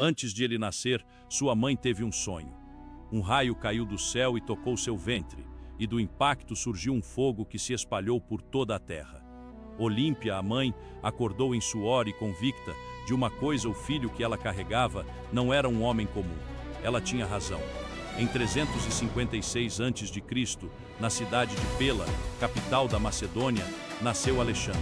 Antes de ele nascer, sua mãe teve um sonho. Um raio caiu do céu e tocou seu ventre, e do impacto surgiu um fogo que se espalhou por toda a terra. Olímpia, a mãe, acordou em suor e convicta de uma coisa: o filho que ela carregava não era um homem comum. Ela tinha razão. Em 356 a.C., na cidade de Pela, capital da Macedônia, nasceu Alexandre.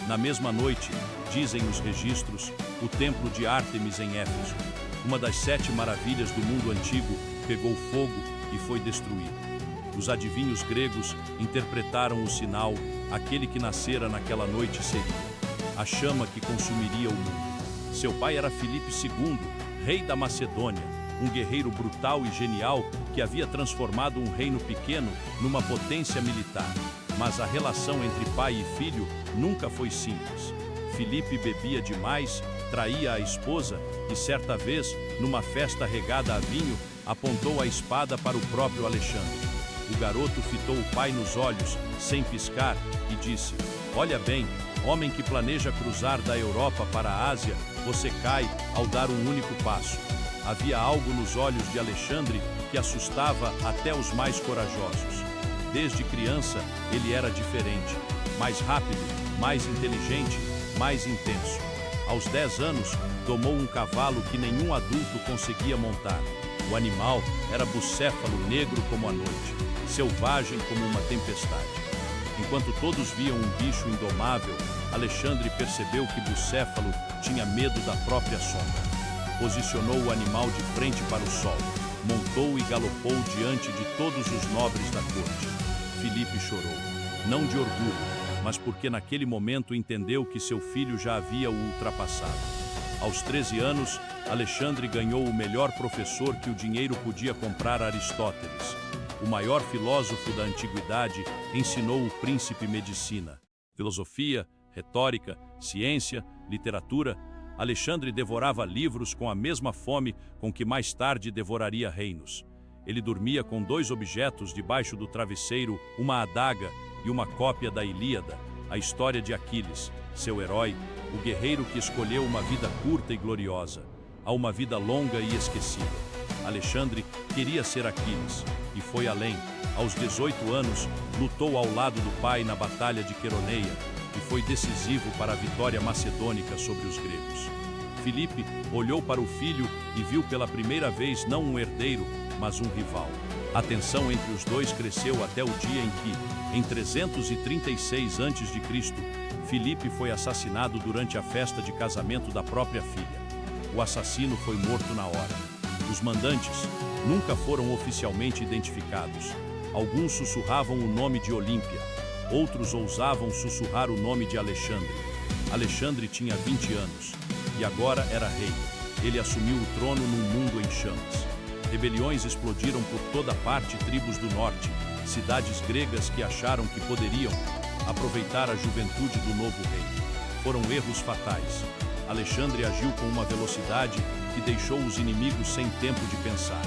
Na mesma noite, dizem os registros, o templo de Ártemis em Éfeso, uma das 7 maravilhas do mundo antigo, pegou fogo e foi destruído. Os adivinhos gregos interpretaram o sinal: aquele que nascera naquela noite seria a chama que consumiria o mundo. Seu pai era Filipe II, rei da Macedônia, um guerreiro brutal e genial que havia transformado um reino pequeno numa potência militar. Mas a relação entre pai e filho nunca foi simples. Filipe bebia demais, traía a esposa e, certa vez, numa festa regada a vinho, apontou a espada para o próprio Alexandre. O garoto fitou o pai nos olhos, sem piscar, e disse: "Olha bem, homem que planeja cruzar da Europa para a Ásia, você cai ao dar um único passo." Havia algo nos olhos de Alexandre que assustava até os mais corajosos. Desde criança, ele era diferente, mais rápido, mais inteligente, mais intenso. Aos 10 anos, domou um cavalo que nenhum adulto conseguia montar. O animal era bucéfalo, negro como a noite, selvagem como uma tempestade. Enquanto todos viam um bicho indomável, Alexandre percebeu que Bucéfalo tinha medo da própria sombra. Posicionou o animal de frente para o sol, montou e galopou diante de todos os nobres da corte. Filipe chorou, não de orgulho, mas porque naquele momento entendeu que seu filho já havia o ultrapassado. Aos 13 anos, Alexandre ganhou o melhor professor que o dinheiro podia comprar: Aristóteles. O maior filósofo da antiguidade ensinou o príncipe medicina, filosofia, retórica, ciência, literatura. Alexandre devorava livros com a mesma fome com que mais tarde devoraria reinos. Ele dormia com 2 objetos debaixo do travesseiro, uma adaga e uma cópia da Ilíada, a história de Aquiles, seu herói, o guerreiro que escolheu uma vida curta e gloriosa, a uma vida longa e esquecida. Alexandre queria ser Aquiles e foi além. Aos 18 anos, lutou ao lado do pai na Batalha de Queroneia e foi decisivo para a vitória macedônica sobre os gregos. Filipe olhou para o filho e viu pela primeira vez não um herdeiro, mas um rival. A tensão entre os dois cresceu até o dia em que, em 336 a.C., Filipe foi assassinado durante a festa de casamento da própria filha. O assassino foi morto na hora. Os mandantes nunca foram oficialmente identificados. Alguns sussurravam o nome de Olímpia, outros ousavam sussurrar o nome de Alexandre. Alexandre tinha 20 anos e agora era rei. Ele assumiu o trono num mundo em chamas. Rebeliões explodiram por toda parte: tribos do norte, cidades gregas que acharam que poderiam aproveitar a juventude do novo rei. Foram erros fatais. Alexandre agiu com uma velocidade que deixou os inimigos sem tempo de pensar.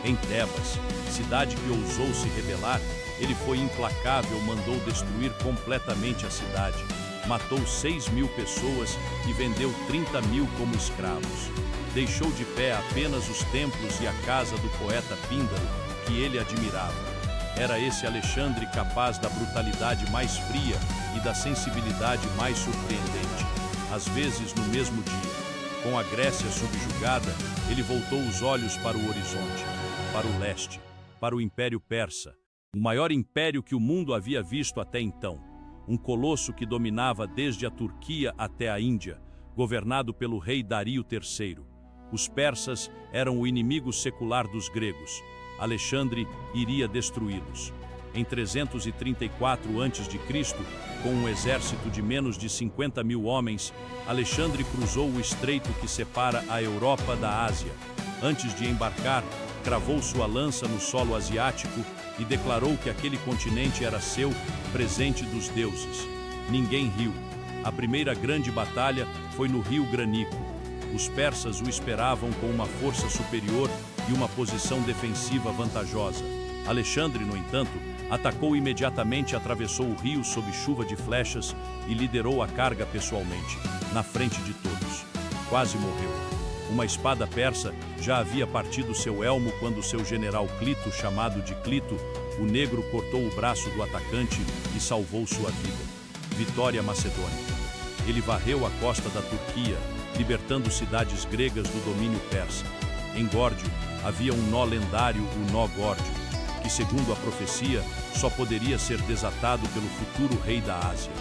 Em Tebas, cidade que ousou se rebelar, ele foi implacável, mandou destruir completamente a cidade. Matou 6.000 pessoas e vendeu 30.000 como escravos. Deixou de pé apenas os templos e a casa do poeta Píndaro, que ele admirava. Era esse Alexandre capaz da brutalidade mais fria e da sensibilidade mais surpreendente. Às vezes, no mesmo dia, com a Grécia subjugada, ele voltou os olhos para o horizonte, para o leste, para o Império Persa, o maior império que o mundo havia visto até então. Um colosso que dominava desde a Turquia até a Índia, governado pelo rei Dario III. Os persas eram o inimigo secular dos gregos. Alexandre iria destruí-los. Em 334 a.C., com um exército de menos de 50.000 homens, Alexandre cruzou o estreito que separa a Europa da Ásia. Antes de embarcar, cravou sua lança no solo asiático e declarou que aquele continente era seu, presente dos deuses. Ninguém riu. A primeira grande batalha foi no rio Granico. Os persas o esperavam com uma força superior e uma posição defensiva vantajosa. Alexandre, no entanto, atacou imediatamente, atravessou o rio sob chuva de flechas e liderou a carga pessoalmente, na frente de todos. Quase morreu. Uma espada persa já havia partido seu elmo quando seu general Clito, chamado de Clito, o negro, cortou o braço do atacante e salvou sua vida. Vitória macedônia. Ele varreu a costa da Turquia, libertando cidades gregas do domínio persa. Em Górdio havia um nó lendário, o nó Górdio, que, segundo a profecia, só poderia ser desatado pelo futuro rei da Ásia.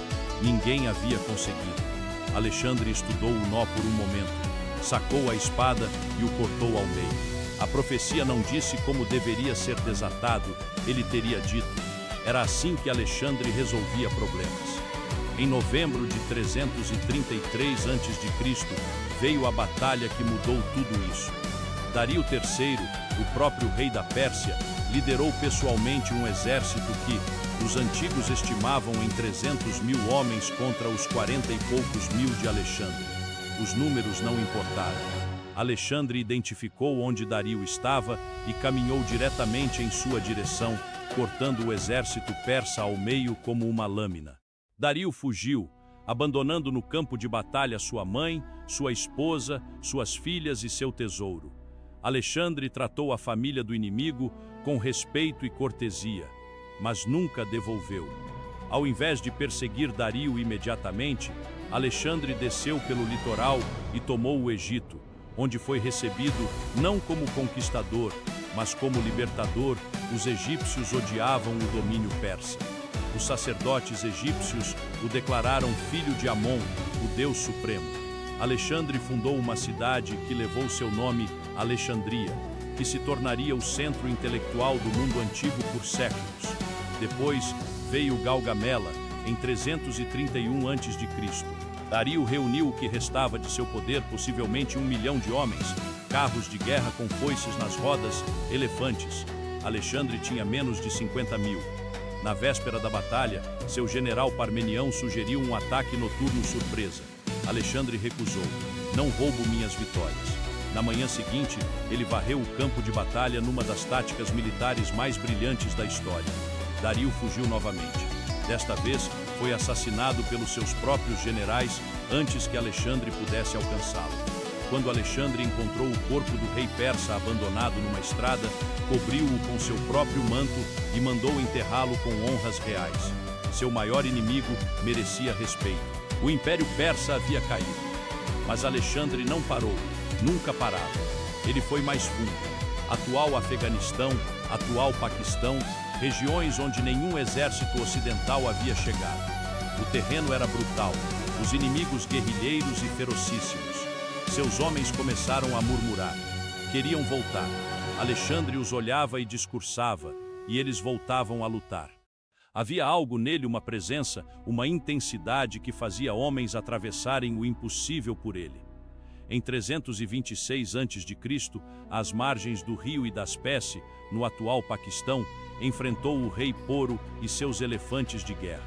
Ninguém havia conseguido. Alexandre estudou o nó por um momento, sacou a espada e o cortou ao meio. A profecia não disse como deveria ser desatado, ele teria dito. Era assim que Alexandre resolvia problemas. Em novembro de 333 a.C., veio a batalha que mudou tudo isso. Dario III, o próprio rei da Pérsia, liderou pessoalmente um exército que os antigos estimavam em 300.000 homens contra os 40 e poucos mil de Alexandre. Os números não importaram. Alexandre identificou onde Dario estava e caminhou diretamente em sua direção, cortando o exército persa ao meio como uma lâmina. Dario fugiu, abandonando no campo de batalha sua mãe, sua esposa, suas filhas e seu tesouro. Alexandre tratou a família do inimigo com respeito e cortesia, mas nunca devolveu. Ao invés de perseguir Dario imediatamente, Alexandre desceu pelo litoral e tomou o Egito, onde foi recebido não como conquistador, mas como libertador. Os egípcios odiavam o domínio persa. Os sacerdotes egípcios o declararam filho de Amon, o Deus Supremo. Alexandre fundou uma cidade que levou seu nome, Alexandria, que se tornaria o centro intelectual do mundo antigo por séculos. Depois veio Gaugamela, em 331 a.C. Dario reuniu o que restava de seu poder, possivelmente 1 milhão de homens, carros de guerra com foices nas rodas, elefantes. Alexandre tinha menos de 50.000. Na véspera da batalha, seu general Parmenião sugeriu um ataque noturno surpresa. Alexandre recusou. Não roubo minhas vitórias. Na manhã seguinte, ele varreu o campo de batalha numa das táticas militares mais brilhantes da história. Dario fugiu novamente. Desta vez, foi assassinado pelos seus próprios generais antes que Alexandre pudesse alcançá-lo. Quando Alexandre encontrou o corpo do rei persa abandonado numa estrada, cobriu-o com seu próprio manto e mandou enterrá-lo com honras reais. Seu maior inimigo merecia respeito. O Império Persa havia caído. Mas Alexandre não parou, nunca parava. Ele foi mais fundo. Atual Afeganistão, atual Paquistão, regiões onde nenhum exército ocidental havia chegado. O terreno era brutal, os inimigos guerrilheiros e ferocíssimos. Seus homens começaram a murmurar. Queriam voltar. Alexandre os olhava e discursava, e eles voltavam a lutar. Havia algo nele, uma presença, uma intensidade que fazia homens atravessarem o impossível por ele. Em 326 a.C., às margens do rio Hidaspes, no atual Paquistão, enfrentou o rei Poro e seus elefantes de guerra.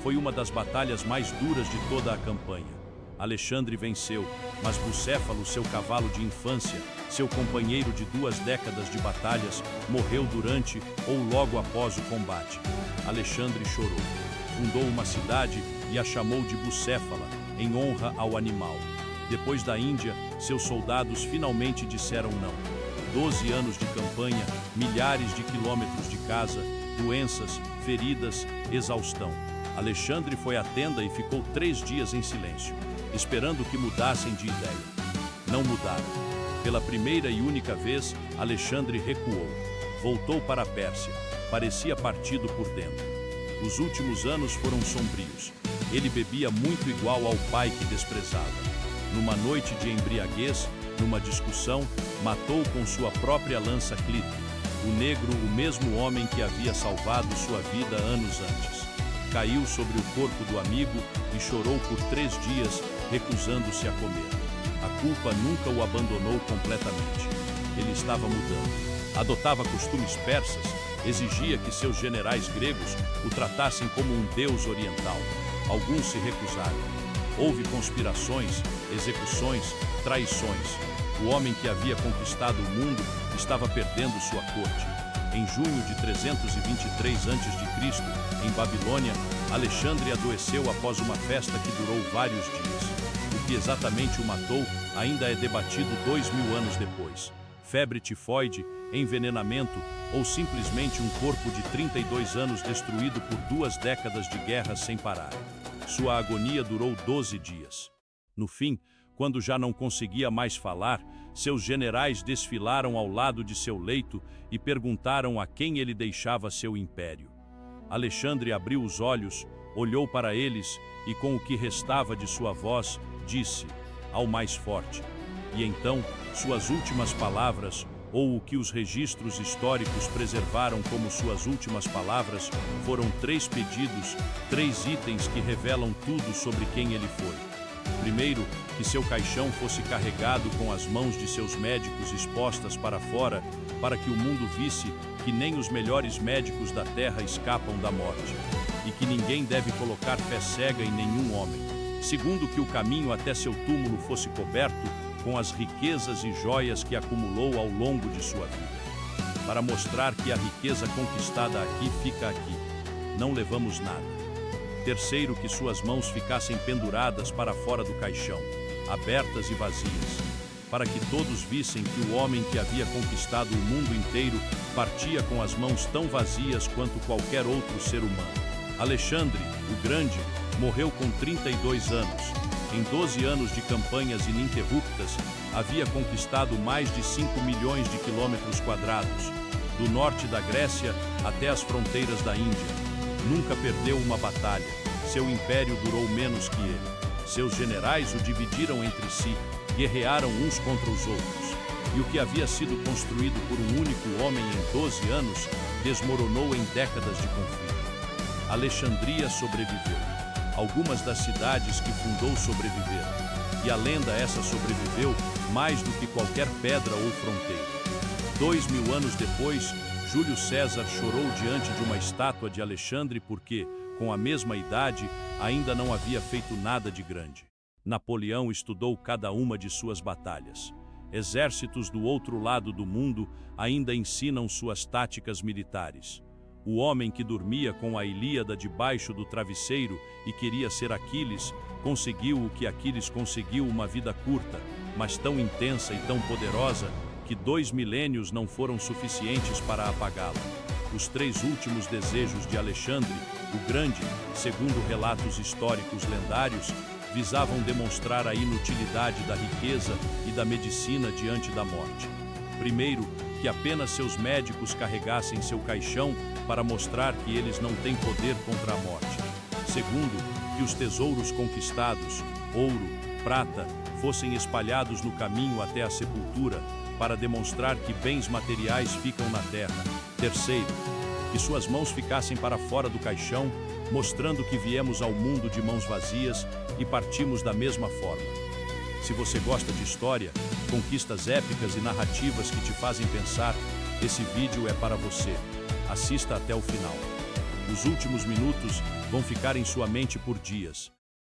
Foi uma das batalhas mais duras de toda a campanha. Alexandre venceu, mas Bucéfalo, seu cavalo de infância, seu companheiro de 2 décadas de batalhas, morreu durante ou logo após o combate. Alexandre chorou. Fundou uma cidade e a chamou de Bucéfala, em honra ao animal. Depois da Índia, seus soldados finalmente disseram não. 12 anos de campanha, milhares de quilômetros de casa, doenças, feridas, exaustão. Alexandre foi à tenda e ficou 3 dias em silêncio, esperando que mudassem de ideia. Não mudaram. Pela primeira e única vez, Alexandre recuou. Voltou para a Pérsia. Parecia partido por dentro. Os últimos anos foram sombrios. Ele bebia muito igual ao pai que desprezava. Numa noite de embriaguez, numa discussão, matou com sua própria lança Clito, o negro, o mesmo homem que havia salvado sua vida anos antes. Caiu sobre o corpo do amigo e chorou por 3 dias, recusando-se a comer. A culpa nunca o abandonou completamente. Ele estava mudando. Adotava costumes persas, exigia que seus generais gregos o tratassem como um deus oriental. Alguns se recusaram. Houve conspirações, execuções, traições. O homem que havia conquistado o mundo estava perdendo sua corte. Em junho de 323 a.C., em Babilônia, Alexandre adoeceu após uma festa que durou vários dias. O que que exatamente o matou ainda é debatido 2000 anos depois. Febre tifoide, envenenamento ou simplesmente um corpo de 32 anos destruído por 2 décadas de guerras sem parar. Sua agonia durou 12 dias. No fim, quando já não conseguia mais falar, seus generais desfilaram ao lado de seu leito e perguntaram a quem ele deixava seu império. Alexandre abriu os olhos, olhou para eles e, com o que restava de sua voz, disse: ao mais forte. E então, suas últimas palavras, ou o que os registros históricos preservaram como suas últimas palavras, foram 3 pedidos, 3 itens que revelam tudo sobre quem ele foi. Primeiro, que seu caixão fosse carregado com as mãos de seus médicos expostas para fora, para que o mundo visse que nem os melhores médicos da terra escapam da morte, e que ninguém deve colocar fé cega em nenhum homem. Segundo, que o caminho até seu túmulo fosse coberto com as riquezas e joias que acumulou ao longo de sua vida, para mostrar que a riqueza conquistada aqui fica aqui. Não levamos nada. Terceiro, que suas mãos ficassem penduradas para fora do caixão, abertas e vazias, para que todos vissem que o homem que havia conquistado o mundo inteiro partia com as mãos tão vazias quanto qualquer outro ser humano. Alexandre, o Grande, morreu com 32 anos. Em 12 anos de campanhas ininterruptas, havia conquistado mais de 5 milhões de quilômetros quadrados, do norte da Grécia até as fronteiras da Índia. Nunca perdeu uma batalha. Seu império durou menos que ele. Seus generais o dividiram entre si, guerrearam uns contra os outros. E o que havia sido construído por um único homem em 12 anos, desmoronou em décadas de conflito. Alexandria sobreviveu. Algumas das cidades que fundou sobreviveram. E a lenda essa sobreviveu mais do que qualquer pedra ou fronteira. 2000 anos depois, Júlio César chorou diante de uma estátua de Alexandre porque, com a mesma idade, ainda não havia feito nada de grande. Napoleão estudou cada uma de suas batalhas. Exércitos do outro lado do mundo ainda ensinam suas táticas militares. O homem que dormia com a Ilíada debaixo do travesseiro e queria ser Aquiles, conseguiu o que Aquiles conseguiu, uma vida curta, mas tão intensa e tão poderosa que 2 milênios não foram suficientes para apagá-la. Os 3 últimos desejos de Alexandre, o Grande, segundo relatos históricos lendários, visavam demonstrar a inutilidade da riqueza e da medicina diante da morte. Primeiro, que apenas seus médicos carregassem seu caixão para mostrar que eles não têm poder contra a morte. Segundo, que os tesouros conquistados, ouro, prata, fossem espalhados no caminho até a sepultura, para demonstrar que bens materiais ficam na terra. Terceiro, que suas mãos ficassem para fora do caixão, mostrando que viemos ao mundo de mãos vazias e partimos da mesma forma. Se você gosta de história, conquistas épicas e narrativas que te fazem pensar, esse vídeo é para você. Assista até o final. Os últimos minutos vão ficar em sua mente por dias.